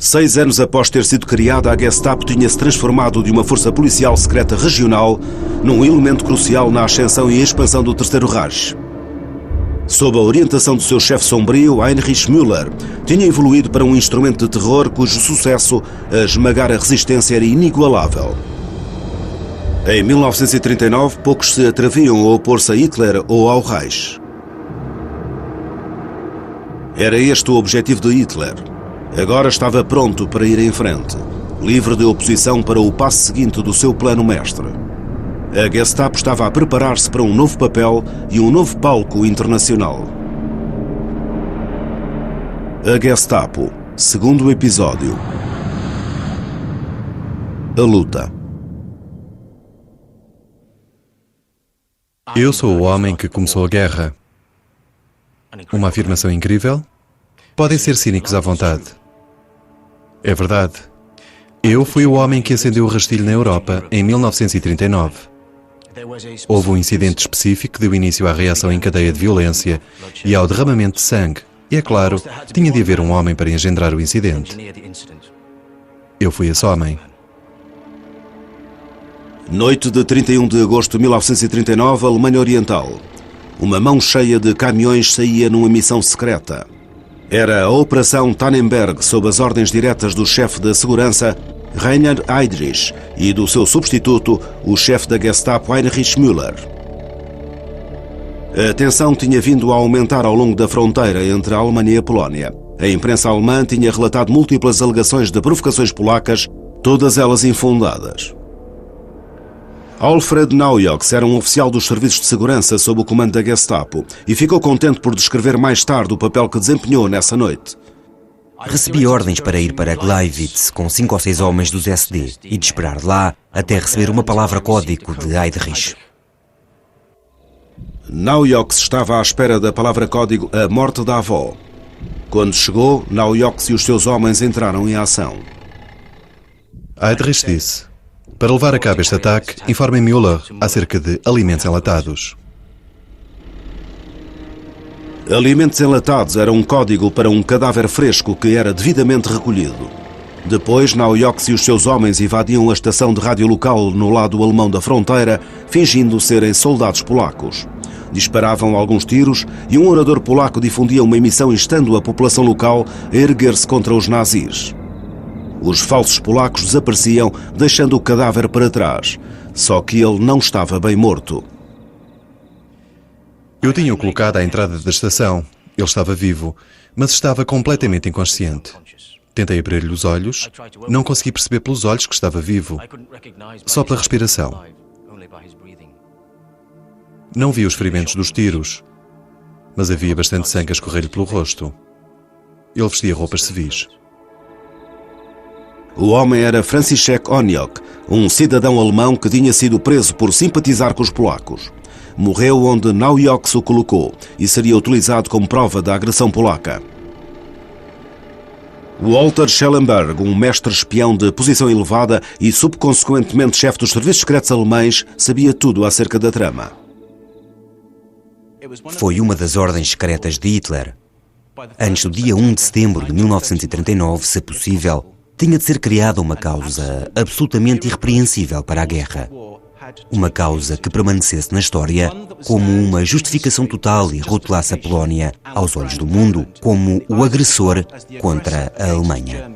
6 anos após ter sido criada, a Gestapo tinha-se transformado de uma força policial secreta regional num elemento crucial na ascensão e expansão do Terceiro Reich. Sob a orientação do seu chefe sombrio, Heinrich Müller, tinha evoluído para um instrumento de terror cujo sucesso a esmagar a resistência era inigualável. Em 1939, poucos se atreviam a opor-se a Hitler ou ao Reich. Era este o objetivo de Hitler. Agora estava pronto para ir em frente, livre de oposição para o passo seguinte do seu plano mestre. A Gestapo estava a preparar-se para um novo papel e um novo palco internacional. A Gestapo, segundo episódio. A luta. Eu sou o homem que começou a guerra. Uma afirmação incrível? Podem ser cínicos à vontade. É verdade. Eu fui o homem que acendeu o rastilho na Europa em 1939. Houve um incidente específico que deu início à reação em cadeia de violência e ao derramamento de sangue. E, é claro, tinha de haver um homem para engendrar o incidente. Eu fui esse homem. Noite de 31 de agosto de 1939, Alemanha Oriental. Uma mão cheia de caminhões saía numa missão secreta. Era a Operação Tannenberg, sob as ordens diretas do chefe da segurança, Reinhard Heydrich, e do seu substituto, o chefe da Gestapo, Heinrich Müller. A tensão tinha vindo a aumentar ao longo da fronteira entre a Alemanha e a Polónia. A imprensa alemã tinha relatado múltiplas alegações de provocações polacas, todas elas infundadas. Alfred Naujoks era um oficial dos serviços de segurança sob o comando da Gestapo e ficou contente por descrever mais tarde o papel que desempenhou nessa noite. Recebi ordens para ir para Gleiwitz com 5 ou 6 homens dos SD e de esperar lá até receber uma palavra código de Heydrich. Naujoks estava à espera da palavra código a morte da avó. Quando chegou, Naujoks e os seus homens entraram em ação. Heydrich disse: para levar a cabo este ataque, informem Müller acerca de alimentos enlatados. Alimentos enlatados era um código para um cadáver fresco que era devidamente recolhido. Depois, Naujoks e os seus homens invadiam a estação de rádio local no lado alemão da fronteira, fingindo serem soldados polacos. Disparavam alguns tiros e um orador polaco difundia uma emissão instando a população local a erguer-se contra os nazis. Os falsos polacos desapareciam, deixando o cadáver para trás. Só que ele não estava bem morto. Eu tinha-o colocado à entrada da estação. Ele estava vivo, mas estava completamente inconsciente. Tentei abrir-lhe os olhos. Não consegui perceber pelos olhos que estava vivo, só pela respiração. Não vi os ferimentos dos tiros, mas havia bastante sangue a escorrer-lhe pelo rosto. Ele vestia roupas civis. O homem era Franciszek Oniok, um cidadão alemão que tinha sido preso por simpatizar com os polacos. Morreu onde Naujoks o colocou e seria utilizado como prova da agressão polaca. Walter Schellenberg, um mestre espião de posição elevada e subconsequentemente chefe dos serviços secretos alemães, sabia tudo acerca da trama. Foi uma das ordens secretas de Hitler. Antes do dia 1 de setembro de 1939, se possível, tinha de ser criada uma causa absolutamente irrepreensível para a guerra. Uma causa que permanecesse na história como uma justificação total e rotulasse a Polónia, aos olhos do mundo, como o agressor contra a Alemanha.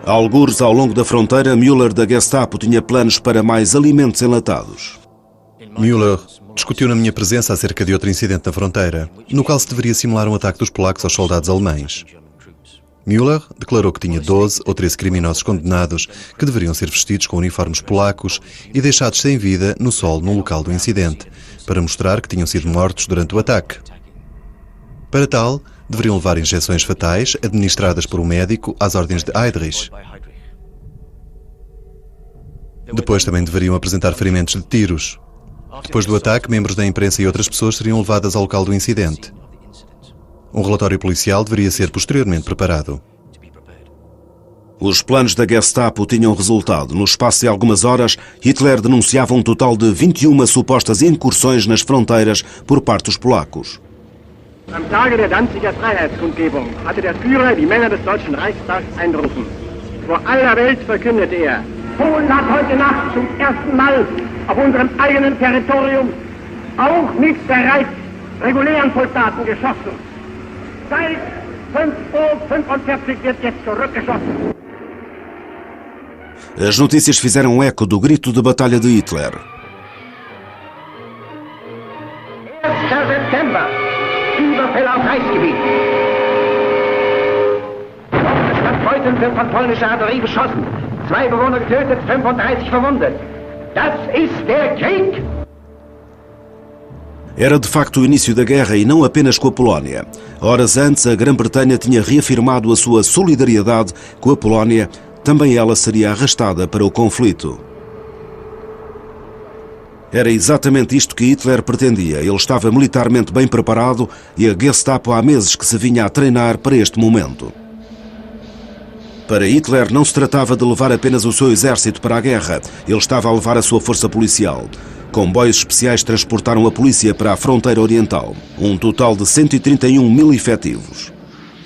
Algures ao longo da fronteira, Müller da Gestapo tinha planos para mais alimentos enlatados. Müller discutiu na minha presença acerca de outro incidente na fronteira, no qual se deveria simular um ataque dos polacos aos soldados alemães. Müller declarou que tinha 12 ou 13 criminosos condenados que deveriam ser vestidos com uniformes polacos e deixados sem vida no solo no local do incidente, para mostrar que tinham sido mortos durante o ataque. Para tal, deveriam levar injeções fatais administradas por um médico às ordens de Heydrich. Depois também deveriam apresentar ferimentos de tiros. Depois do ataque, membros da imprensa e outras pessoas seriam levadas ao local do incidente. Um relatório policial deveria ser posteriormente preparado. Os planos da Gestapo tinham resultado. No espaço de algumas horas, Hitler denunciava um total de 21 supostas incursões nas fronteiras por parte dos polacos. Am Tage der Danziger Freiheitskundgebung hatte der Führer die Männer des Deutschen Reichstags einberufen. Vor aller Welt verkündete er: Polen hat heute Nacht zum ersten Mal auf unserem eigenen Territorium auch mit bereits regulären Soldaten geschossen. Seit 5:45 Uhr wird jetzt zurückgeschossen. As notícias fizeram eco do grito de batalha de Hitler. 1. September, Überfälle auf Reichsgebiet. Stadt Beuthen wird von polnischer Artillerie beschossen. 2 Bewohner getötet, 35 verwundet. Das ist der Krieg! Era de facto o início da guerra e não apenas com a Polónia. Horas antes, a Grã-Bretanha tinha reafirmado a sua solidariedade com a Polónia. Também ela seria arrastada para o conflito. Era exatamente isto que Hitler pretendia. Ele estava militarmente bem preparado e a Gestapo há meses que se vinha a treinar para este momento. Para Hitler não se tratava de levar apenas o seu exército para a guerra. Ele estava a levar a sua força policial. Comboios especiais transportaram a polícia para a fronteira oriental. Um total de 131 mil efetivos.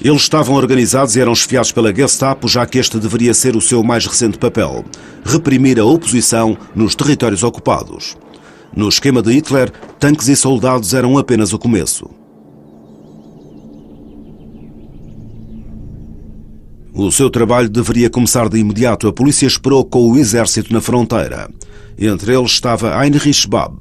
Eles estavam organizados e eram esfiados pela Gestapo, já que este deveria ser o seu mais recente papel: reprimir a oposição nos territórios ocupados. No esquema de Hitler, tanques e soldados eram apenas o começo. O seu trabalho deveria começar de imediato. A polícia esperou com o exército na fronteira. Entre eles estava Heinrich Babb.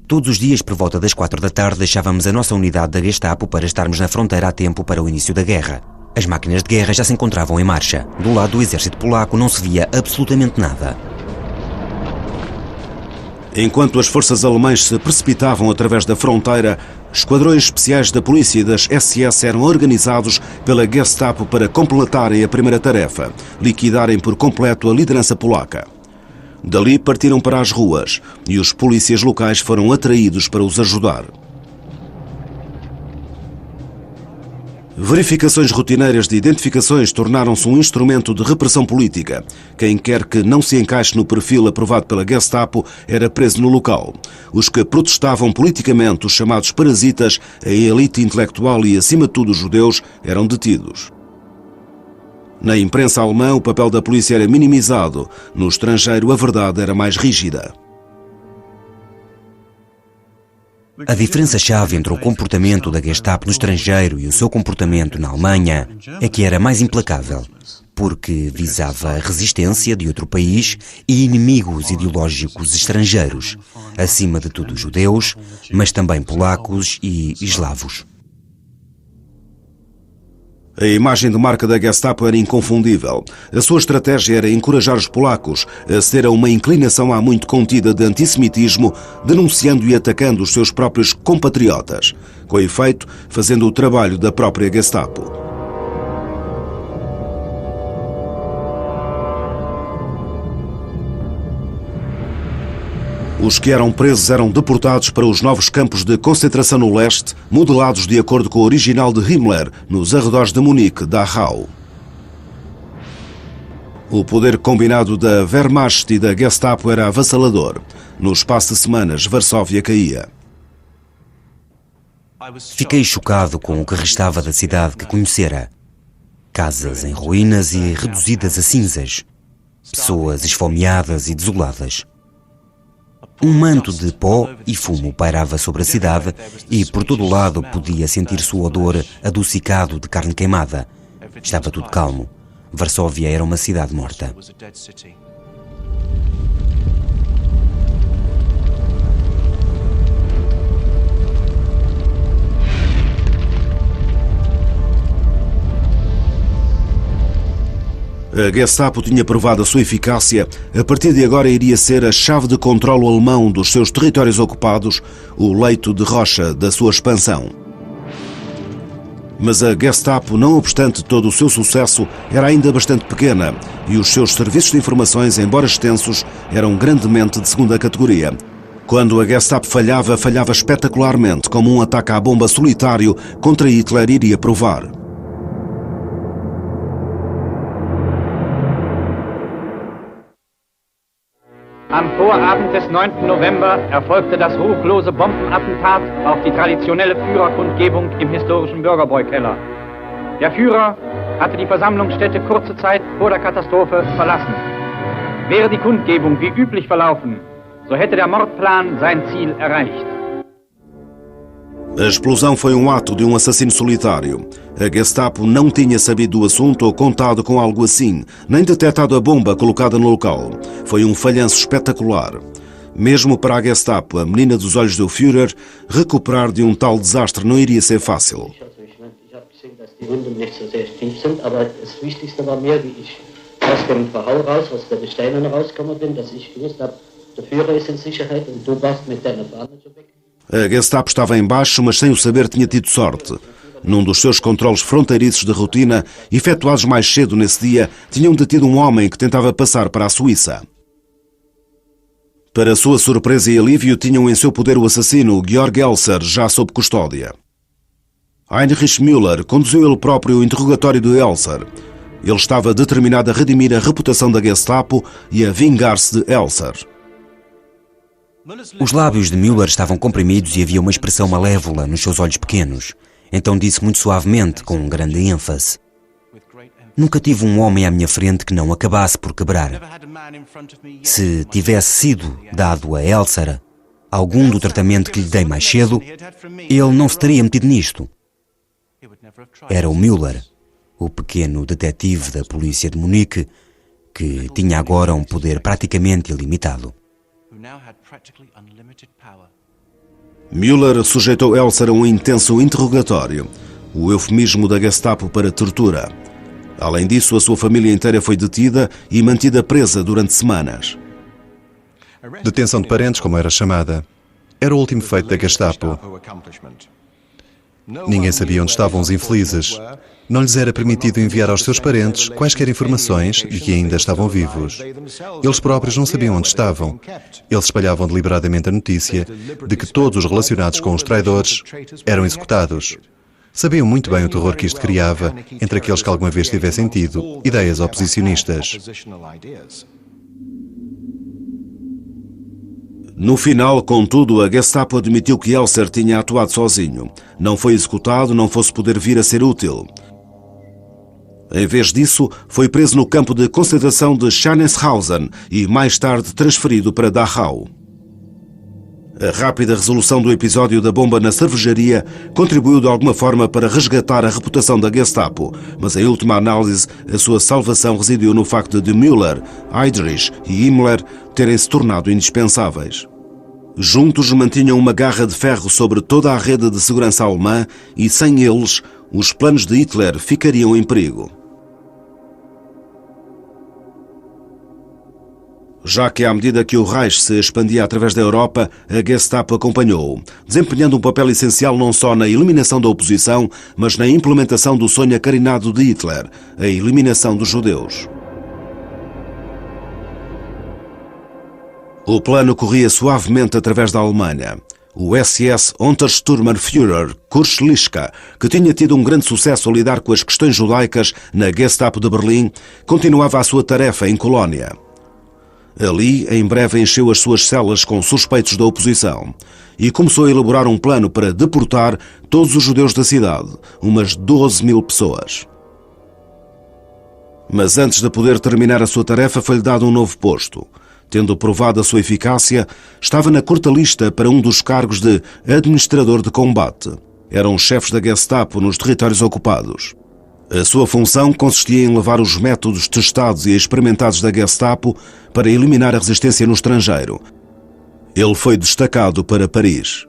Todos os dias, por volta das 4 da tarde, deixávamos a nossa unidade da Gestapo para estarmos na fronteira a tempo para o início da guerra. As máquinas de guerra já se encontravam em marcha. Do lado do exército polaco não se via absolutamente nada. Enquanto as forças alemãs se precipitavam através da fronteira, esquadrões especiais da polícia e das SS eram organizados pela Gestapo para completarem a primeira tarefa: liquidarem por completo a liderança polaca. Dali partiram para as ruas e os polícias locais foram atraídos para os ajudar. Verificações rotineiras de identificações tornaram-se um instrumento de repressão política. Quem quer que não se encaixe no perfil aprovado pela Gestapo era preso no local. Os que protestavam politicamente, os chamados parasitas, a elite intelectual e, acima de tudo, os judeus, eram detidos. Na imprensa alemã, o papel da polícia era minimizado. No estrangeiro, a verdade era mais rígida. A diferença-chave entre o comportamento da Gestapo no estrangeiro e o seu comportamento na Alemanha é que era mais implacável, porque visava a resistência de outro país e inimigos ideológicos estrangeiros, acima de tudo judeus, mas também polacos e eslavos. A imagem de marca da Gestapo era inconfundível. A sua estratégia era encorajar os polacos a ceder a uma inclinação há muito contida de antissemitismo, denunciando e atacando os seus próprios compatriotas, com efeito, fazendo o trabalho da própria Gestapo. Os que eram presos eram deportados para os novos campos de concentração no leste, modelados de acordo com o original de Himmler, nos arredores de Munique, Dachau. O poder combinado da Wehrmacht e da Gestapo era avassalador. No espaço de semanas, Varsóvia caía. Fiquei chocado com o que restava da cidade que conhecera. Casas em ruínas e reduzidas a cinzas. Pessoas esfomeadas e desoladas. Um manto de pó e fumo pairava sobre a cidade e por todo o lado podia sentir-se o odor adocicado de carne queimada. Estava tudo calmo. Varsóvia era uma cidade morta. A Gestapo tinha provado a sua eficácia. A partir de agora iria ser a chave de controlo alemão dos seus territórios ocupados, o leito de rocha da sua expansão. Mas a Gestapo, não obstante todo o seu sucesso, era ainda bastante pequena e os seus serviços de informações, embora extensos, eram grandemente de segunda categoria. Quando a Gestapo falhava, falhava espetacularmente, como um ataque à bomba solitário contra Hitler iria provar. Am Vorabend des 9. November erfolgte das ruchlose Bombenattentat auf die traditionelle Führerkundgebung im historischen Bürgerbräukeller. Der Führer hatte die Versammlungsstätte kurze Zeit vor der Katastrophe verlassen. Wäre die Kundgebung wie üblich verlaufen, so hätte der Mordplan sein Ziel erreicht. A explosão foi ato de assassino solitário. A Gestapo não tinha sabido do assunto ou contado com algo assim, nem detectado a bomba colocada no local. Foi falhanço espetacular. Mesmo para a Gestapo, a menina dos olhos do Führer, recuperar de tal desastre não iria ser fácil. Die Wunden nicht so sehr tief sind, aber das Wichtigste war mir, wie ich aus dem Verhau raus, aus der Gesteinen rausgekommen bin, dass ich gewusst habe, der Führer ist in Sicherheit und du warst mit deiner Bahn weg. A Gestapo estava em baixo, mas sem o saber tinha tido sorte. Num dos seus controles fronteiriços de rotina, efetuados mais cedo nesse dia, tinham detido um homem que tentava passar para a Suíça. Para sua surpresa e alívio, tinham em seu poder o assassino, Georg Elser, já sob custódia. Heinrich Müller conduziu ele próprio o interrogatório de Elser. Ele estava determinado a redimir a reputação da Gestapo e a vingar-se de Elser. Os lábios de Müller estavam comprimidos e havia uma expressão malévola nos seus olhos pequenos. Então disse muito suavemente, com grande ênfase: "Nunca tive um homem à minha frente que não acabasse por quebrar. Se tivesse sido dado a Elser algum do tratamento que lhe dei mais cedo, ele não se teria metido nisto." Era o Müller, o pequeno detetive da polícia de Munique, que tinha agora um poder praticamente ilimitado. Müller sujeitou Elser a intenso interrogatório, o eufemismo da Gestapo para tortura. Além disso, a sua família inteira foi detida e mantida presa durante semanas. Detenção de parentes, como era chamada, era o último feito da Gestapo. Ninguém sabia onde estavam os infelizes. Não lhes era permitido enviar aos seus parentes quaisquer informações de que ainda estavam vivos. Eles próprios não sabiam onde estavam. Eles espalhavam deliberadamente a notícia de que todos os relacionados com os traidores eram executados. Sabiam muito bem o terror que isto criava entre aqueles que alguma vez tivessem tido ideias oposicionistas. No final, contudo, a Gestapo admitiu que Elser tinha atuado sozinho. Não foi executado, não fosse poder vir a ser útil. Em vez disso, foi preso no campo de concentração de Scharnhausen e mais tarde transferido para Dachau. A rápida resolução do episódio da bomba na cervejaria contribuiu de alguma forma para resgatar a reputação da Gestapo, mas em última análise a sua salvação residiu no facto de Müller, Heydrich e Himmler terem se tornado indispensáveis. Juntos mantinham uma garra de ferro sobre toda a rede de segurança alemã e sem eles os planos de Hitler ficariam em perigo. Já que à medida que o Reich se expandia através da Europa, a Gestapo acompanhou-o, desempenhando um papel essencial não só na eliminação da oposição, mas na implementação do sonho acarinado de Hitler, a eliminação dos judeus. O plano corria suavemente através da Alemanha. O SS Untersturmführer Kurt Lischka, que tinha tido um grande sucesso a lidar com as questões judaicas na Gestapo de Berlim, continuava a sua tarefa em Colónia. Ali, em breve, encheu as suas celas com suspeitos da oposição e começou a elaborar um plano para deportar todos os judeus da cidade, umas 12.000 pessoas. Mas antes de poder terminar a sua tarefa, foi-lhe dado um novo posto. Tendo provado a sua eficácia, estava na curta lista para um dos cargos de administrador de combate. Eram chefes da Gestapo nos territórios ocupados. A sua função consistia em levar os métodos testados e experimentados da Gestapo para eliminar a resistência no estrangeiro. Ele foi destacado para Paris.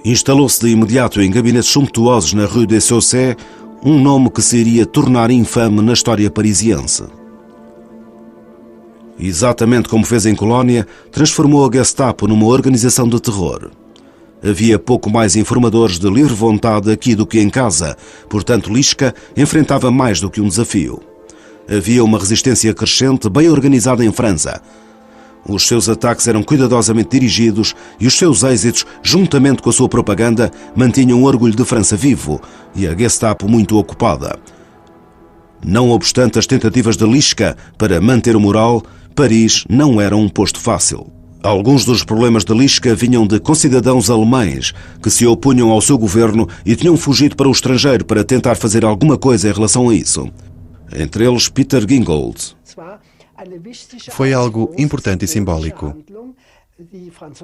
Instalou-se de imediato em gabinetes sumptuosos na Rue des Chaussées, um nome que se iria tornar infame na história parisiense. Exatamente como fez em Colónia, transformou a Gestapo numa organização de terror. Havia pouco mais informadores de livre vontade aqui do que em casa, portanto Lischka enfrentava mais do que um desafio. Havia uma resistência crescente, bem organizada em França. Os seus ataques eram cuidadosamente dirigidos e os seus êxitos, juntamente com a sua propaganda, mantinham o orgulho de França vivo e a Gestapo muito ocupada. Não obstante as tentativas de Lischka para manter o moral, Paris não era um posto fácil. Alguns dos problemas de Lischka vinham de concidadãos alemães que se opunham ao seu governo e tinham fugido para o estrangeiro para tentar fazer alguma coisa em relação a isso. Entre eles, Peter Gingold. Foi algo importante e simbólico.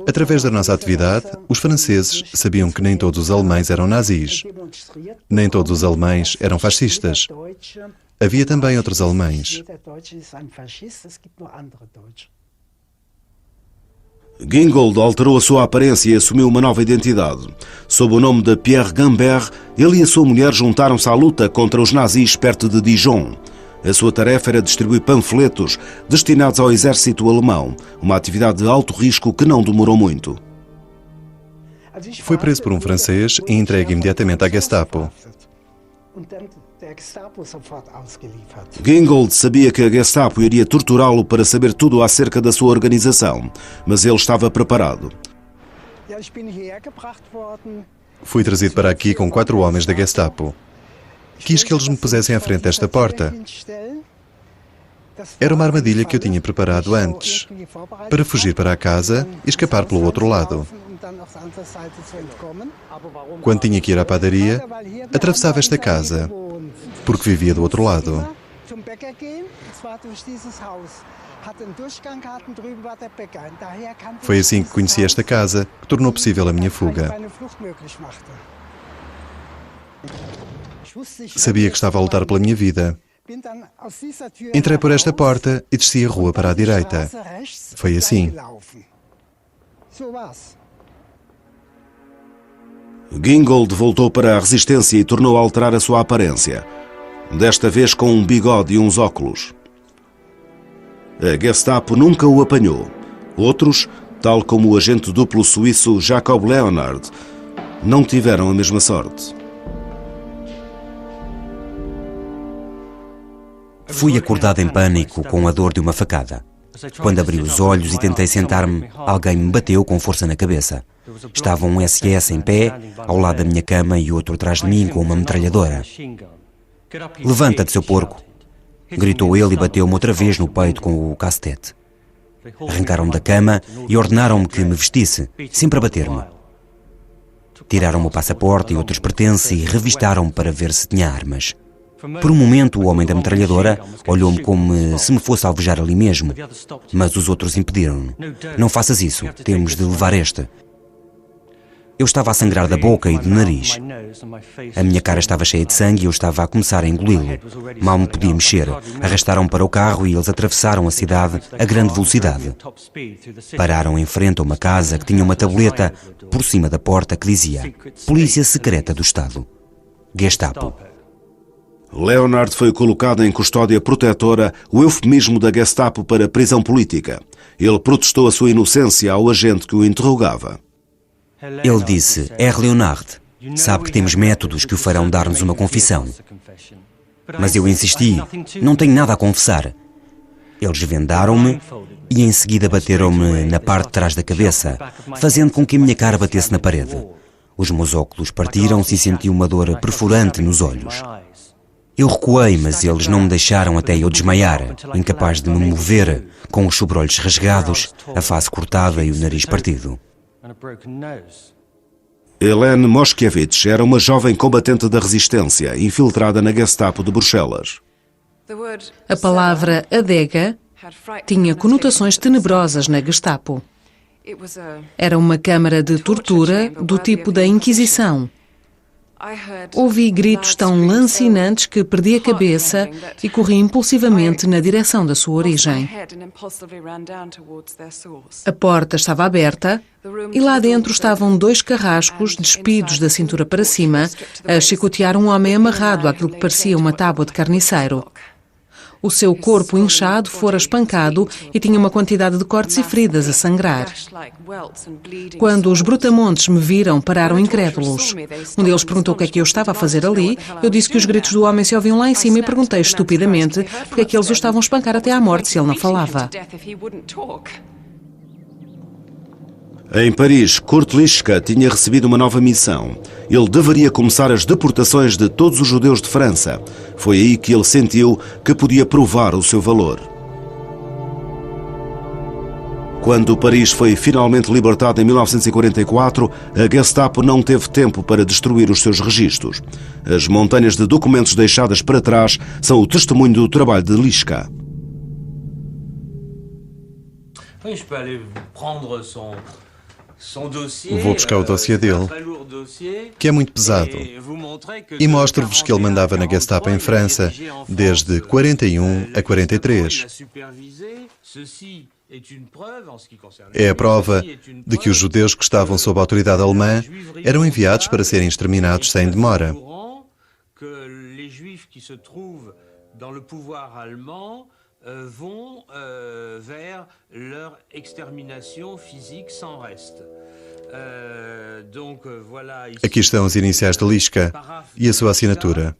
Através da nossa atividade, os franceses sabiam que nem todos os alemães eram nazis. Nem todos os alemães eram fascistas. Havia também outros alemães. Gingold alterou a sua aparência e assumiu uma nova identidade. Sob o nome de Pierre Gambert, ele e a sua mulher juntaram-se à luta contra os nazis perto de Dijon. A sua tarefa era distribuir panfletos destinados ao exército alemão, uma atividade de alto risco que não demorou muito. Foi preso por um francês e entregue imediatamente à Gestapo. Gingold sabia que a Gestapo iria torturá-lo para saber tudo acerca da sua organização, mas ele estava preparado. Fui trazido para aqui com 4 homens da Gestapo. Quis que eles me pusessem à frente desta porta. Era uma armadilha que eu tinha preparado antes, para fugir para a casa e escapar pelo outro lado. Quando tinha que ir à padaria, atravessava esta casa, porque vivia do outro lado. Foi assim que conheci esta casa, que tornou possível a minha fuga. Sabia que estava a lutar pela minha vida. Entrei por esta porta e desci a rua para a direita. Foi assim. Gingold voltou para a resistência e tornou a alterar a sua aparência. Desta vez com um bigode e uns óculos. A Gestapo nunca o apanhou. Outros, tal como o agente duplo suíço Jacob Leonard, não tiveram a mesma sorte. Fui acordado em pânico com a dor de uma facada. Quando abri os olhos e tentei sentar-me, alguém me bateu com força na cabeça. Estava um SS em pé, ao lado da minha cama, e outro atrás de mim com uma metralhadora. "Levanta-te, seu porco!" gritou ele e bateu-me outra vez no peito com o cacetete. Arrancaram-me da cama e ordenaram-me que me vestisse, sempre a bater-me. Tiraram-me o passaporte e outros pertences e revistaram-me para ver se tinha armas. Por um momento, o homem da metralhadora olhou-me como se me fosse alvejar ali mesmo, mas os outros impediram-no. "Não faças isso, temos de levar este." Eu estava a sangrar da boca e do nariz. A minha cara estava cheia de sangue e eu estava a começar a engoli-lo. Mal me podia mexer. Arrastaram-me para o carro e eles atravessaram a cidade a grande velocidade. Pararam em frente a uma casa que tinha uma tabuleta por cima da porta que dizia "Polícia Secreta do Estado. Gestapo." Leonard foi colocado em custódia protetora, o eufemismo da Gestapo para prisão política. Ele protestou a sua inocência ao agente que o interrogava. Ele disse: "Herr Leonard, sabe que temos métodos que o farão dar-nos uma confissão." Mas eu insisti: "Não tenho nada a confessar." Eles vendaram-me e em seguida bateram-me na parte de trás da cabeça, fazendo com que a minha cara batesse na parede. Os meus óculos partiram-se e senti uma dor perfurante nos olhos. Eu recuei, mas eles não me deixaram até eu desmaiar, incapaz de me mover, com os sobrolhos rasgados, a face cortada e o nariz partido. Helene Moshkevich era uma jovem combatente da resistência, infiltrada na Gestapo de Bruxelas. A palavra adega tinha conotações tenebrosas na Gestapo. Era uma câmara de tortura do tipo da Inquisição. Ouvi gritos tão lancinantes que perdi a cabeça e corri impulsivamente na direção da sua origem. A porta estava aberta e lá dentro estavam 2 carrascos despidos da cintura para cima a chicotear um homem amarrado àquilo que parecia uma tábua de carniceiro. O seu corpo inchado fora espancado e tinha uma quantidade de cortes e feridas a sangrar. Quando os brutamontes me viram, pararam incrédulos. Um deles perguntou o que é que eu estava a fazer ali. Eu disse que os gritos do homem se ouviam lá em cima e perguntei estupidamente porque é que eles o estavam a espancar até à morte se ele não falava. Em Paris, Kurt Lischka tinha recebido uma nova missão. Ele deveria começar as deportações de todos os judeus de França. Foi aí que ele sentiu que podia provar o seu valor. Quando Paris foi finalmente libertado em 1944, a Gestapo não teve tempo para destruir os seus registros. As montanhas de documentos deixadas para trás são o testemunho do trabalho de Lischka. Vou buscar o dossiê dele, que é muito pesado, e mostro-vos que ele mandava na Gestapo em França desde 41 a 43. É a prova de que os judeus que estavam sob a autoridade alemã eram enviados para serem exterminados sem demora. Vont vers leur extermination physique sans reste. Aqui estão os iniciais de Lischka e a sua assinatura.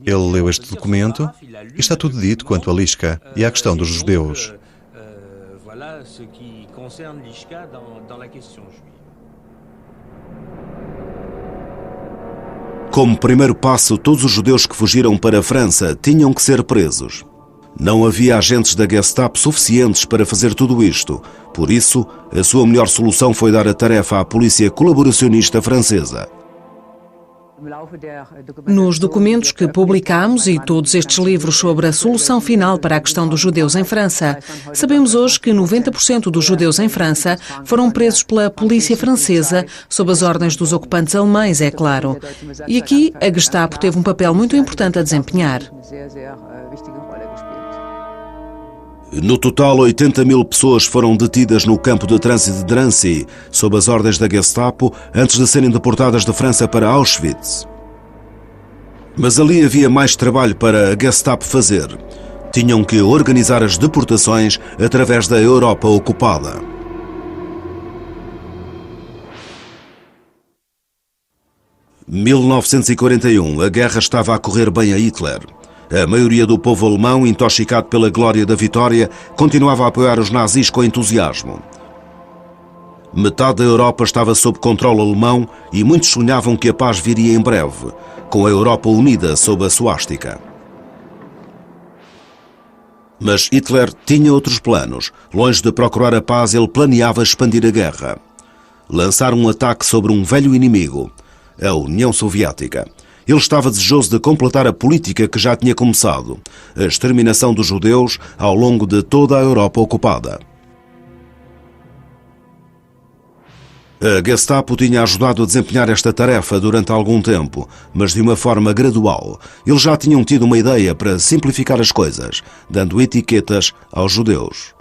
Ele leu este documento e está tudo dito quanto a Lischka e à questão dos judeus. Como primeiro passo, todos os judeus que fugiram para a França tinham que ser presos. Não havia agentes da Gestapo suficientes para fazer tudo isto. Por isso, a sua melhor solução foi dar a tarefa à polícia colaboracionista francesa. Nos documentos que publicamos e todos estes livros sobre a solução final para a questão dos judeus em França, sabemos hoje que 90% dos judeus em França foram presos pela polícia francesa, sob as ordens dos ocupantes alemães, é claro. E aqui a Gestapo teve um papel muito importante a desempenhar. No total, 80 mil pessoas foram detidas no campo de trânsito de Drancy, sob as ordens da Gestapo, antes de serem deportadas de França para Auschwitz. Mas ali havia mais trabalho para a Gestapo fazer. Tinham que organizar as deportações através da Europa ocupada. Em 1941, a guerra estava a correr bem a Hitler. A maioria do povo alemão, intoxicado pela glória da vitória, continuava a apoiar os nazis com entusiasmo. Metade da Europa estava sob controle alemão e muitos sonhavam que a paz viria em breve, com a Europa unida sob a suástica. Mas Hitler tinha outros planos. Longe de procurar a paz, ele planeava expandir a guerra. Lançar um ataque sobre um velho inimigo, a União Soviética. Ele estava desejoso de completar a política que já tinha começado, a exterminação dos judeus ao longo de toda a Europa ocupada. A Gestapo tinha ajudado a desempenhar esta tarefa durante algum tempo, mas de uma forma gradual. Eles já tinham tido uma ideia para simplificar as coisas, dando etiquetas aos judeus.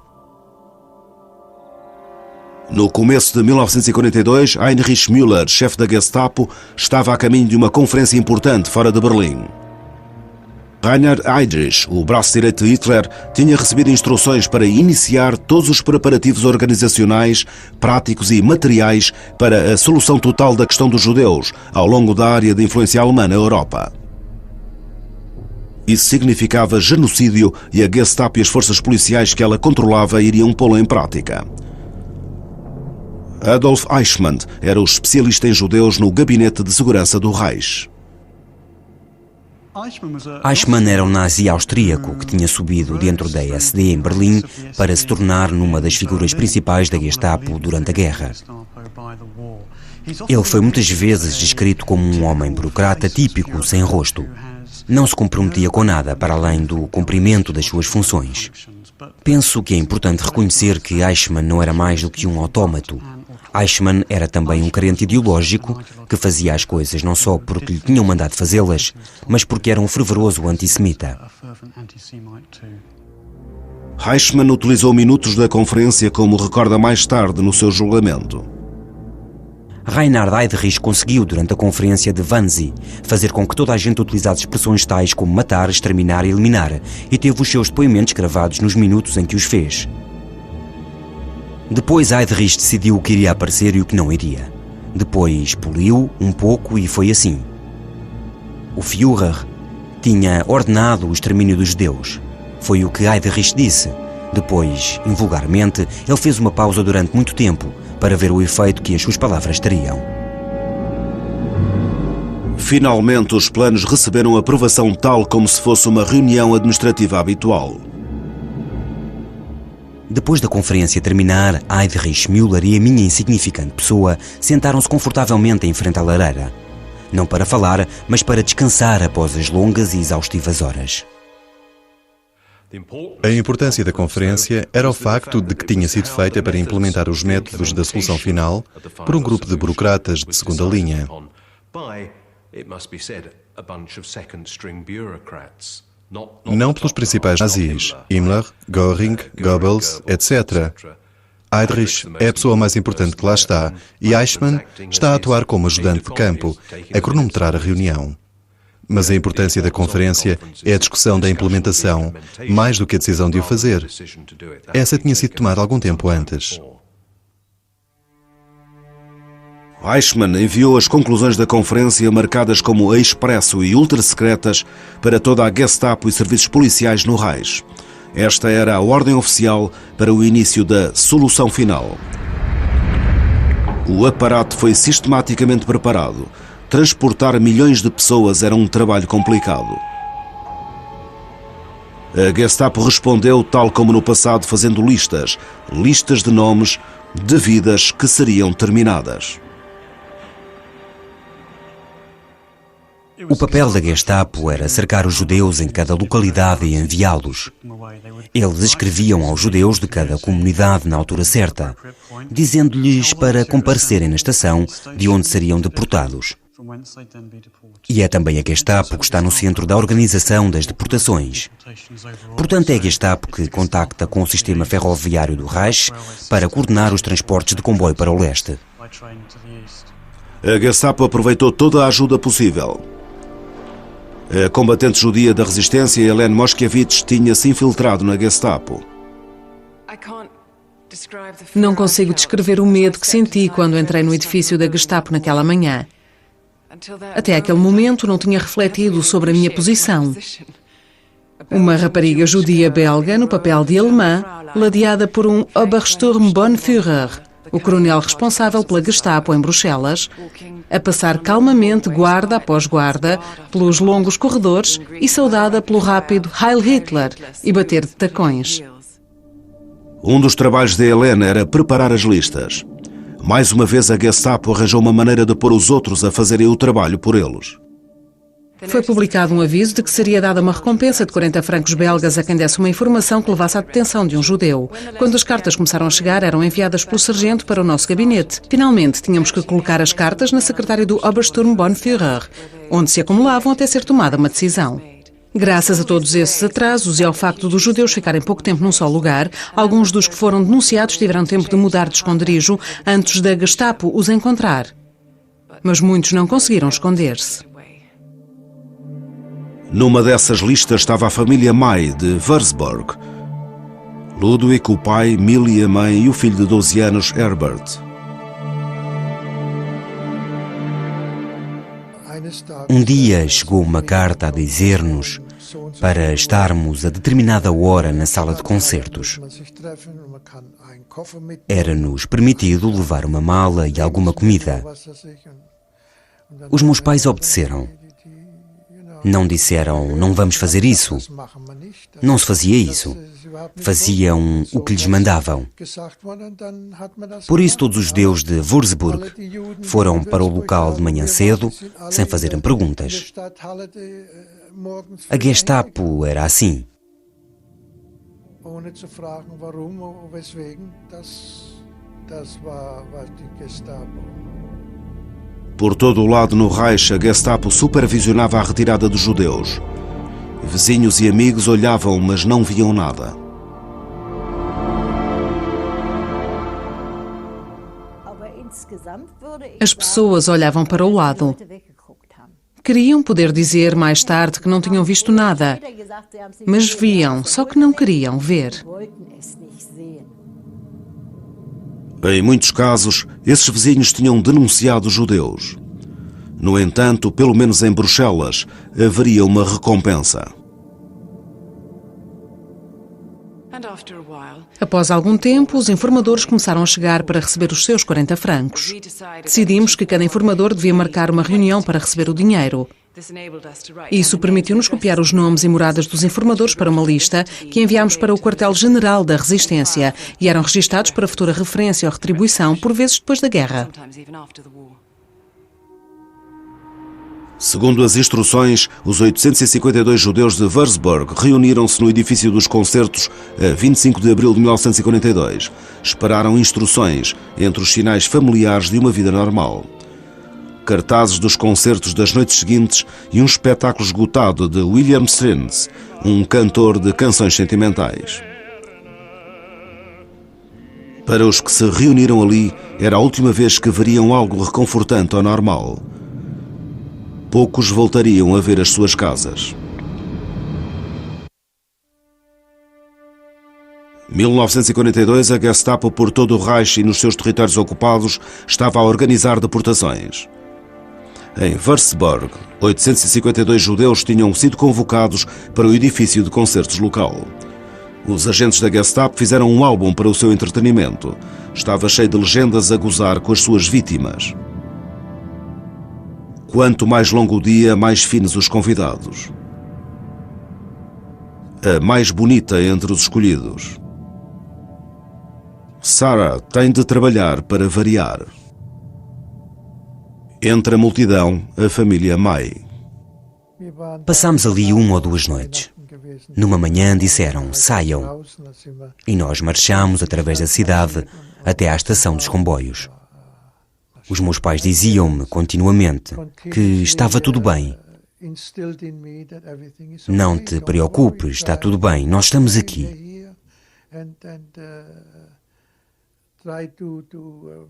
No começo de 1942, Heinrich Müller, chefe da Gestapo, estava a caminho de uma conferência importante fora de Berlim. Reinhard Heydrich, o braço direito de Hitler, tinha recebido instruções para iniciar todos os preparativos organizacionais, práticos e materiais para a solução total da questão dos judeus ao longo da área de influência alemã na Europa. Isso significava genocídio e a Gestapo e as forças policiais que ela controlava iriam pô-lo em prática. Adolf Eichmann era o especialista em judeus no gabinete de segurança do Reich. Eichmann era um nazi austríaco que tinha subido dentro da SD em Berlim para se tornar numa das figuras principais da Gestapo durante a guerra. Ele foi muitas vezes descrito como um homem burocrata típico, sem rosto. Não se comprometia com nada para além do cumprimento das suas funções. Penso que é importante reconhecer que Eichmann não era mais do que um autómato. Eichmann era também um carente ideológico que fazia as coisas não só porque lhe tinham mandado fazê-las, mas porque era um fervoroso antissemita. Eichmann utilizou minutos da conferência como recorda mais tarde no seu julgamento. Reinhard Heydrich conseguiu, durante a conferência de Wannsee, fazer com que toda a gente utilizasse expressões tais como matar, exterminar e eliminar, e teve os seus depoimentos gravados nos minutos em que os fez. Depois Heydrich decidiu o que iria aparecer e o que não iria. Depois poliu um pouco e foi assim. O Führer tinha ordenado o extermínio dos judeus. Foi o que Heydrich disse. Depois, invulgarmente, ele fez uma pausa durante muito tempo para ver o efeito que as suas palavras teriam. Finalmente, os planos receberam aprovação tal como se fosse uma reunião administrativa habitual. Depois da conferência terminar, Heydrich Müller e a minha insignificante pessoa sentaram-se confortavelmente em frente à lareira. Não para falar, mas para descansar após as longas e exaustivas horas. A importância da conferência era o facto de que tinha sido feita para implementar os métodos da solução final por um grupo de burocratas de segunda linha. Não pelos principais nazis, Himmler, Göring, Goebbels, etc. Heydrich é a pessoa mais importante que lá está e Eichmann está a atuar como ajudante de campo, a cronometrar a reunião. Mas a importância da conferência é a discussão da implementação, mais do que a decisão de o fazer. Essa tinha sido tomada algum tempo antes. Eichmann enviou as conclusões da conferência marcadas como expresso e ultra-secretas para toda a Gestapo e serviços policiais no Reich. Esta era a ordem oficial para o início da solução final. O aparato foi sistematicamente preparado. Transportar milhões de pessoas era um trabalho complicado. A Gestapo respondeu tal como no passado, fazendo listas de nomes de vidas que seriam terminadas. O papel da Gestapo era cercar os judeus em cada localidade e enviá-los. Eles escreviam aos judeus de cada comunidade na altura certa, dizendo-lhes para comparecerem na estação de onde seriam deportados. E é também a Gestapo que está no centro da organização das deportações. Portanto, é a Gestapo que contacta com o sistema ferroviário do Reich para coordenar os transportes de comboio para o leste. A Gestapo aproveitou toda a ajuda possível. A combatente judia da resistência, Helene Moshkevich, tinha se infiltrado na Gestapo. Não consigo descrever o medo que senti quando entrei no edifício da Gestapo naquela manhã. Até aquele momento não tinha refletido sobre a minha posição. Uma rapariga judia belga no papel de alemã, ladeada por um Obersturmbannführer, o coronel responsável pela Gestapo em Bruxelas, a passar calmamente guarda após guarda pelos longos corredores e saudada pelo rápido Heil Hitler e bater de tacões. Um dos trabalhos de Helene era preparar as listas. Mais uma vez a Gestapo arranjou uma maneira de pôr os outros a fazerem o trabalho por eles. Foi publicado um aviso de que seria dada uma recompensa de 40 francos belgas a quem desse uma informação que levasse à detenção de um judeu. Quando as cartas começaram a chegar, eram enviadas pelo sargento para o nosso gabinete. Finalmente, tínhamos que colocar as cartas na secretária do Obersturmbannführer, onde se acumulavam até ser tomada uma decisão. Graças a todos esses atrasos e ao facto dos judeus ficarem pouco tempo num só lugar, alguns dos que foram denunciados tiveram tempo de mudar de esconderijo antes da Gestapo os encontrar. Mas muitos não conseguiram esconder-se. Numa dessas listas estava a família May de Würzburg. Ludwig, o pai, Millie, a mãe e o filho de 12 anos, Herbert. Um dia chegou uma carta a dizer-nos para estarmos a determinada hora na sala de concertos. Era-nos permitido levar uma mala e alguma comida. Os meus pais obedeceram. Não disseram, não vamos fazer isso. Não se fazia isso. Faziam o que lhes mandavam. Por isso todos os judeus de Würzburg foram para o local de manhã cedo, sem fazerem perguntas. A Gestapo era assim. Por todo o lado no Reich, a Gestapo supervisionava a retirada dos judeus. Vizinhos e amigos olhavam, mas não viam nada. As pessoas olhavam para o lado. Queriam poder dizer mais tarde que não tinham visto nada, mas viam, só que não queriam ver. Em muitos casos, esses vizinhos tinham denunciado os judeus. No entanto, pelo menos em Bruxelas, haveria uma recompensa. Após algum tempo, os informadores começaram a chegar para receber os seus 40 francos. Decidimos que cada informador devia marcar uma reunião para receber o dinheiro. Isso permitiu-nos copiar os nomes e moradas dos informadores para uma lista que enviámos para o quartel-general da Resistência e eram registados para futura referência ou retribuição, por vezes depois da guerra. Segundo as instruções, os 852 judeus de Würzburg reuniram-se no edifício dos concertos a 25 de abril de 1942. Esperaram instruções entre os sinais familiares de uma vida normal. Cartazes dos concertos das noites seguintes e um espetáculo esgotado de William Strauss, um cantor de canções sentimentais. Para os que se reuniram ali, era a última vez que veriam algo reconfortante ou normal. Poucos voltariam a ver as suas casas. 1942, a Gestapo por todo o Reich e nos seus territórios ocupados estava a organizar deportações. Em Würzburg, 852 judeus tinham sido convocados para o edifício de concertos local. Os agentes da Gestapo fizeram um álbum para o seu entretenimento. Estava cheio de legendas a gozar com as suas vítimas. Quanto mais longo o dia, mais finos os convidados. A mais bonita entre os escolhidos. Sarah tem de trabalhar para variar. Entre a multidão, a família May. Passámos ali 1 ou 2 noites. Numa manhã disseram, saiam. E nós marchámos através da cidade até à estação dos comboios. Os meus pais diziam-me continuamente que estava tudo bem. Não te preocupes, está tudo bem, nós estamos aqui.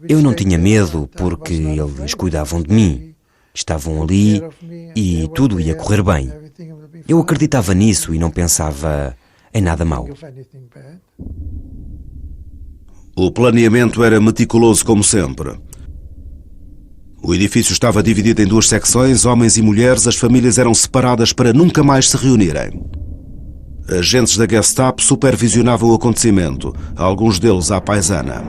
Eu não tinha medo porque eles cuidavam de mim. Estavam ali e tudo ia correr bem. Eu acreditava nisso e não pensava em nada mau. O planeamento era meticuloso como sempre. O edifício estava dividido em 2 secções, homens e mulheres, as famílias eram separadas para nunca mais se reunirem. Agentes da Gestapo supervisionavam o acontecimento, alguns deles à paisana.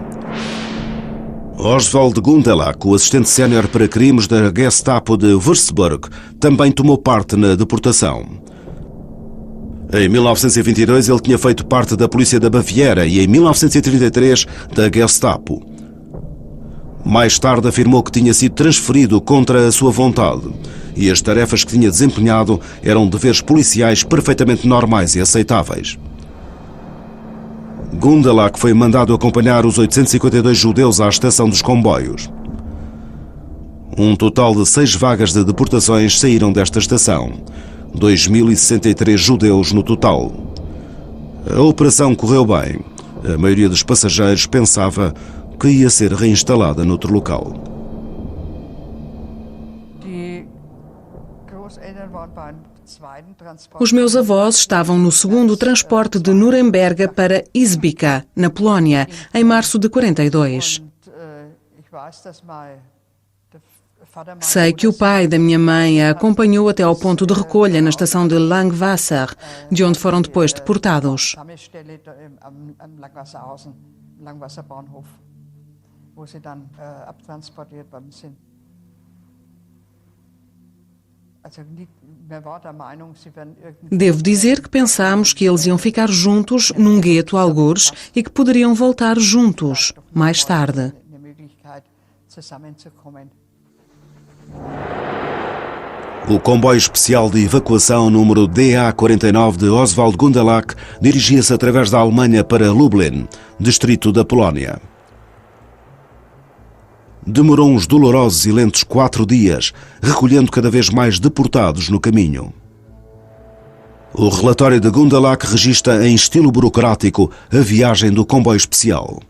Oswald Gundelach, o assistente sénior para crimes da Gestapo de Würzburg, também tomou parte na deportação. Em 1922 ele tinha feito parte da polícia da Baviera e em 1933 da Gestapo. Mais tarde afirmou que tinha sido transferido contra a sua vontade e as tarefas que tinha desempenhado eram deveres policiais perfeitamente normais e aceitáveis. Gundelach foi mandado acompanhar os 852 judeus à estação dos comboios. Um total de 6 vagas de deportações saíram desta estação. 2.063 judeus no total. A operação correu bem. A maioria dos passageiros pensava que ia ser reinstalada noutro local. Os meus avós estavam no segundo transporte de Nuremberg para Izbica, na Polónia, em março de 42. Sei que o pai da minha mãe a acompanhou até ao ponto de recolha na estação de Langwasser, de onde foram depois deportados. Devo dizer que pensámos que eles iam ficar juntos num gueto algures e que poderiam voltar juntos mais tarde. O comboio especial de evacuação número DA-49 de Oswald Gundelach dirigia-se através da Alemanha para Lublin, distrito da Polónia. Demorou uns dolorosos e lentos 4 dias, recolhendo cada vez mais deportados no caminho. O relatório de Gundelach registra em estilo burocrático a viagem do comboio especial.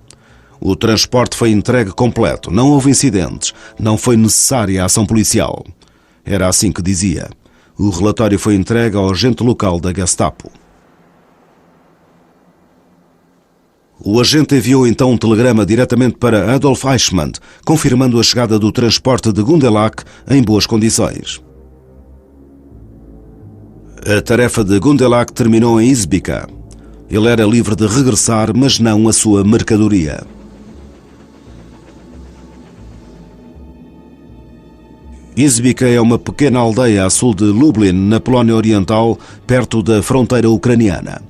O transporte foi entregue completo, não houve incidentes, não foi necessária a ação policial. Era assim que dizia. O relatório foi entregue ao agente local da Gestapo. O agente enviou então um telegrama diretamente para Adolf Eichmann, confirmando a chegada do transporte de Gundelach em boas condições. A tarefa de Gundelach terminou em Izbica. Ele era livre de regressar, mas não a sua mercadoria. Izbica é uma pequena aldeia a sul de Lublin, na Polónia Oriental, perto da fronteira ucraniana.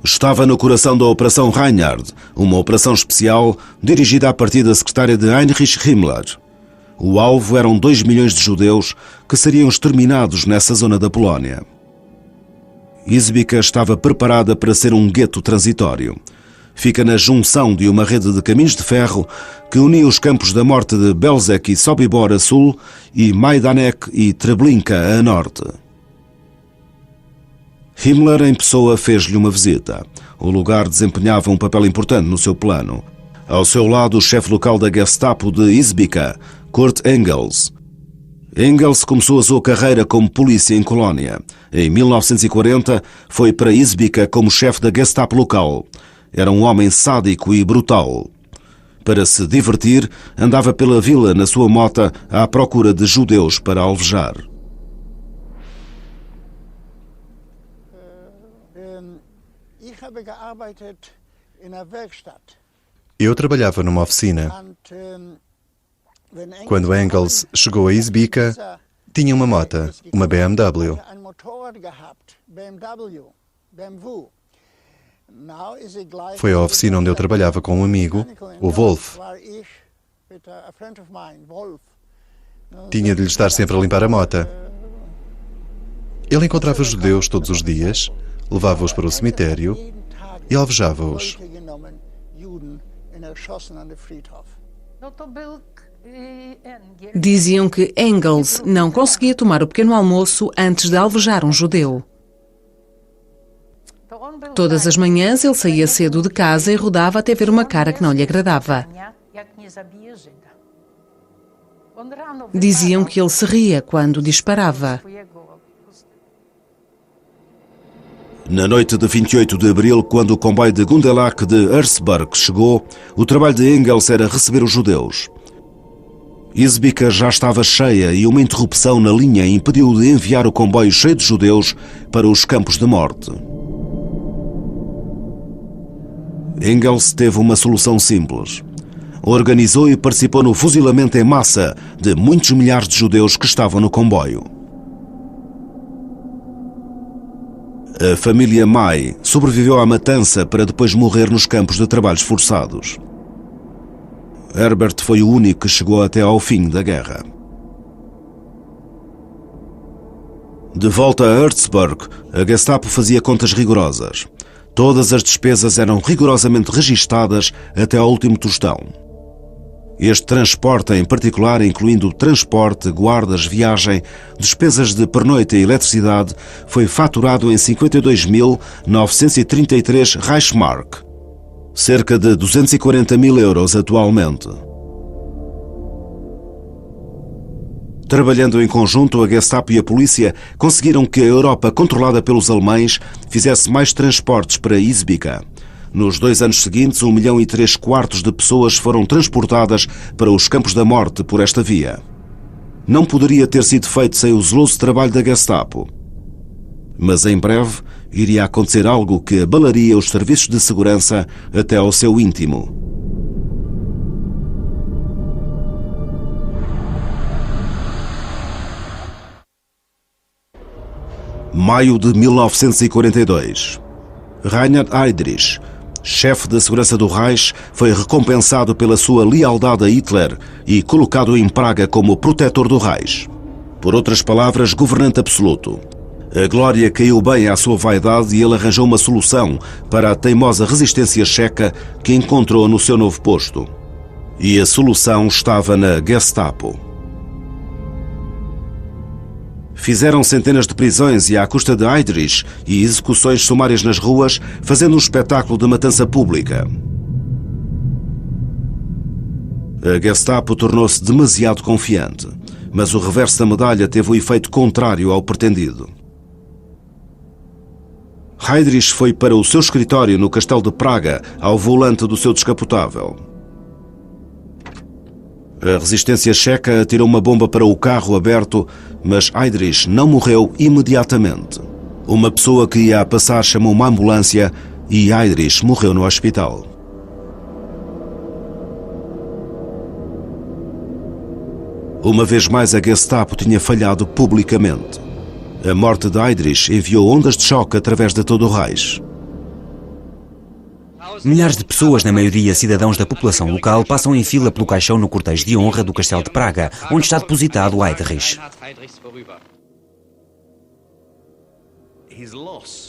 Estava no coração da Operação Reinhard, uma operação especial dirigida a partir da secretária de Heinrich Himmler. O alvo eram 2 milhões de judeus que seriam exterminados nessa zona da Polónia. Izbica estava preparada para ser um gueto transitório. Fica na junção de uma rede de caminhos de ferro que unia os campos da morte de Belzec e Sobibor a sul e Majdanek e Treblinka a norte. Himmler em pessoa fez-lhe uma visita. O lugar desempenhava um papel importante no seu plano. Ao seu lado, o chefe local da Gestapo de Izbica, Kurt Engels. Engels começou a sua carreira como polícia em Colónia. Em 1940, foi para Izbica como chefe da Gestapo local. Era um homem sádico e brutal. Para se divertir, andava pela vila na sua mota à procura de judeus para alvejar. Eu trabalhava numa oficina. Quando Engels chegou a Izbica, tinha uma moto, uma BMW. Foi à oficina onde eu trabalhava com um amigo, o Wolf. Tinha de lhe estar sempre a limpar a moto. Ele encontrava judeus todos os dias, levava-os para o cemitério e alvejava-os. Diziam que Engels não conseguia tomar o pequeno almoço antes de alvejar um judeu. Todas as manhãs ele saía cedo de casa e rodava até ver uma cara que não lhe agradava. Diziam que ele se ria quando disparava. Na noite de 28 de abril, quando o comboio de Gundelach de Erzberg chegou, o trabalho de Engels era receber os judeus. Izbica já estava cheia e uma interrupção na linha impediu de enviar o comboio cheio de judeus para os campos de morte. Engels teve uma solução simples. Organizou e participou no fuzilamento em massa de muitos milhares de judeus que estavam no comboio. A família May sobreviveu à matança para depois morrer nos campos de trabalhos forçados. Herbert foi o único que chegou até ao fim da guerra. De volta a Erzberg, a Gestapo fazia contas rigorosas. Todas as despesas eram rigorosamente registadas até ao último tostão. Este transporte em particular, incluindo transporte, guardas, viagem, despesas de pernoite e eletricidade, foi faturado em 52.933 Reichsmark, cerca de 240.000 euros atualmente. Trabalhando em conjunto, a Gestapo e a polícia conseguiram que a Europa controlada pelos alemães fizesse mais transportes para Izbica. Nos 2 anos seguintes, 1,3 milhão de pessoas foram transportadas para os campos da morte por esta via. Não poderia ter sido feito sem o zeloso trabalho da Gestapo. Mas em breve iria acontecer algo que abalaria os serviços de segurança até ao seu íntimo. Maio de 1942. Reinhard Heydrich, chefe da segurança do Reich, foi recompensado pela sua lealdade a Hitler e colocado em Praga como protetor do Reich. Por outras palavras, governante absoluto. A glória caiu bem à sua vaidade e ele arranjou uma solução para a teimosa resistência checa que encontrou no seu novo posto. E a solução estava na Gestapo. Fizeram centenas de prisões e à custa de Heydrich e execuções sumárias nas ruas, fazendo um espetáculo de matança pública. A Gestapo tornou-se demasiado confiante, mas o reverso da medalha teve o efeito contrário ao pretendido. Heydrich foi para o seu escritório no Castelo de Praga, ao volante do seu descapotável. A resistência checa atirou uma bomba para o carro aberto, mas Heydrich não morreu imediatamente. Uma pessoa que ia a passar chamou uma ambulância e Heydrich morreu no hospital. Uma vez mais, a Gestapo tinha falhado publicamente. A morte de Heydrich enviou ondas de choque através de todo o Reich. Milhares de pessoas, na maioria cidadãos da população local, passam em fila pelo caixão no cortejo de honra do Castelo de Praga, onde está depositado Heydrich.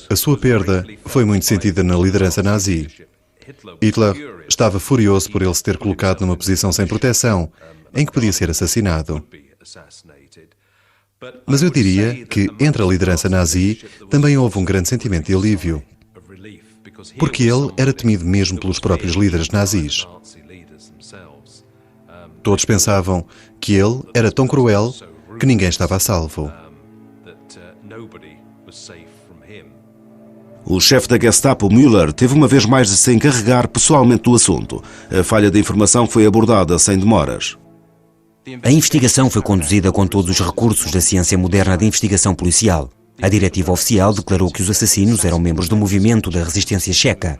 A sua perda foi muito sentida na liderança nazi. Hitler estava furioso por ele se ter colocado numa posição sem proteção, em que podia ser assassinado. Mas eu diria que, entre a liderança nazi, também houve um grande sentimento de alívio, porque ele era temido mesmo pelos próprios líderes nazis. Todos pensavam que ele era tão cruel que ninguém estava a salvo. O chefe da Gestapo, Müller, teve uma vez mais de se encarregar pessoalmente do assunto. A falha de informação foi abordada sem demoras. A investigação foi conduzida com todos os recursos da ciência moderna de investigação policial. A diretiva oficial declarou que os assassinos eram membros do movimento da resistência checa.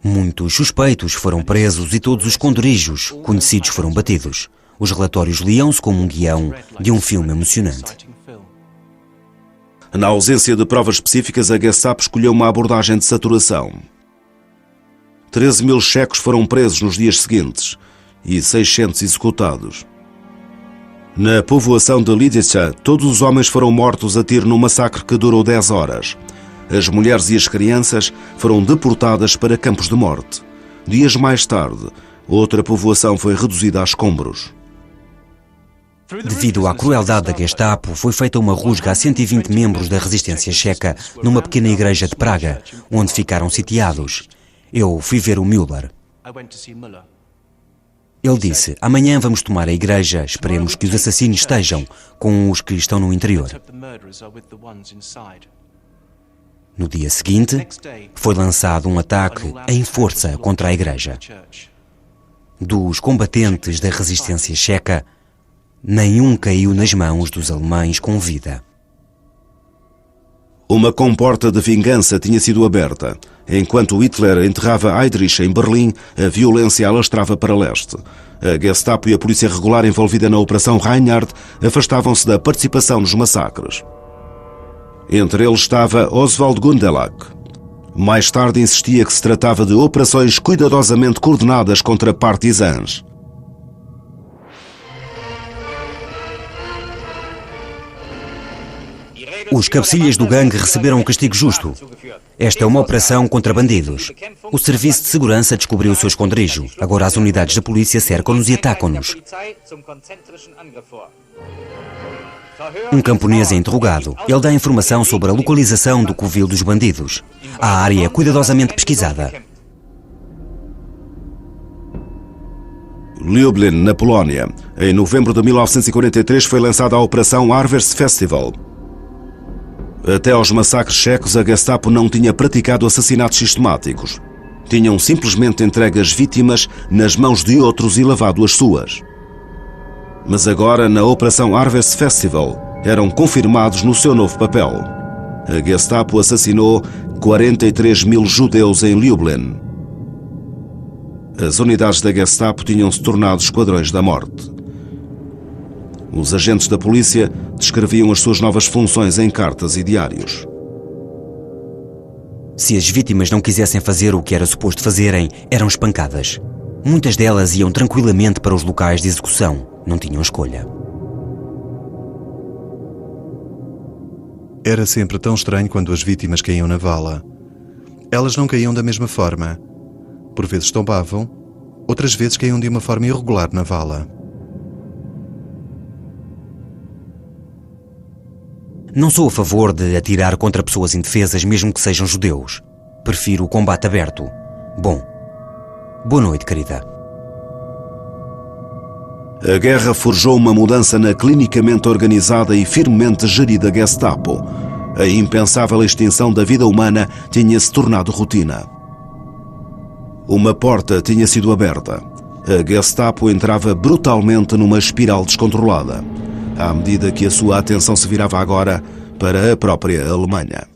Muitos suspeitos foram presos e todos os esconderijos conhecidos foram batidos. Os relatórios liam-se como um guião de um filme emocionante. Na ausência de provas específicas, a Gestapo escolheu uma abordagem de saturação. 13.000 checos foram presos nos dias seguintes e 600 executados. Na povoação de Lidice, todos os homens foram mortos a tiro num massacre que durou 10 horas. As mulheres e as crianças foram deportadas para campos de morte. Dias mais tarde, outra povoação foi reduzida a escombros. Devido à crueldade da Gestapo, foi feita uma rusga a 120 membros da resistência checa numa pequena igreja de Praga, onde ficaram sitiados. Eu fui ver o Müller. Ele disse: amanhã vamos tomar a igreja, esperemos que os assassinos estejam com os que estão no interior. No dia seguinte, foi lançado um ataque em força contra a igreja. Dos combatentes da resistência checa, nenhum caiu nas mãos dos alemães com vida. Uma comporta de vingança tinha sido aberta. Enquanto Hitler enterrava Heydrich em Berlim, a violência alastrava para leste. A Gestapo e a polícia regular envolvida na Operação Reinhard afastavam-se da participação nos massacres. Entre eles estava Oswald Gundelach. Mais tarde insistia que se tratava de operações cuidadosamente coordenadas contra partisãs. Os cabecilhas do gangue receberam um castigo justo. Esta é uma operação contra bandidos. O serviço de segurança descobriu o seu esconderijo. Agora as unidades da polícia cercam-nos e atacam-nos. Um camponês é interrogado. Ele dá informação sobre a localização do covil dos bandidos. A área é cuidadosamente pesquisada. Lublin, na Polónia. Em novembro de 1943 foi lançada a Operação Harvest Festival. Até aos massacres checos, a Gestapo não tinha praticado assassinatos sistemáticos. Tinham simplesmente entregue as vítimas nas mãos de outros e lavado as suas. Mas agora, na Operação Harvest Festival, eram confirmados no seu novo papel. A Gestapo assassinou 43.000 judeus em Lublin. As unidades da Gestapo tinham-se tornado esquadrões da morte. Os agentes da polícia descreviam as suas novas funções em cartas e diários. Se as vítimas não quisessem fazer o que era suposto fazerem, eram espancadas. Muitas delas iam tranquilamente para os locais de execução. Não tinham escolha. Era sempre tão estranho quando as vítimas caíam na vala. Elas não caíam da mesma forma. Por vezes tombavam, outras vezes caíam de uma forma irregular na vala. Não sou a favor de atirar contra pessoas indefesas, mesmo que sejam judeus. Prefiro o combate aberto. Bom, boa noite, querida. A guerra forjou uma mudança na clinicamente organizada e firmemente gerida Gestapo. A impensável extinção da vida humana tinha se tornado rotina. Uma porta tinha sido aberta. A Gestapo entrava brutalmente numa espiral descontrolada, à medida que a sua atenção se virava agora para a própria Alemanha.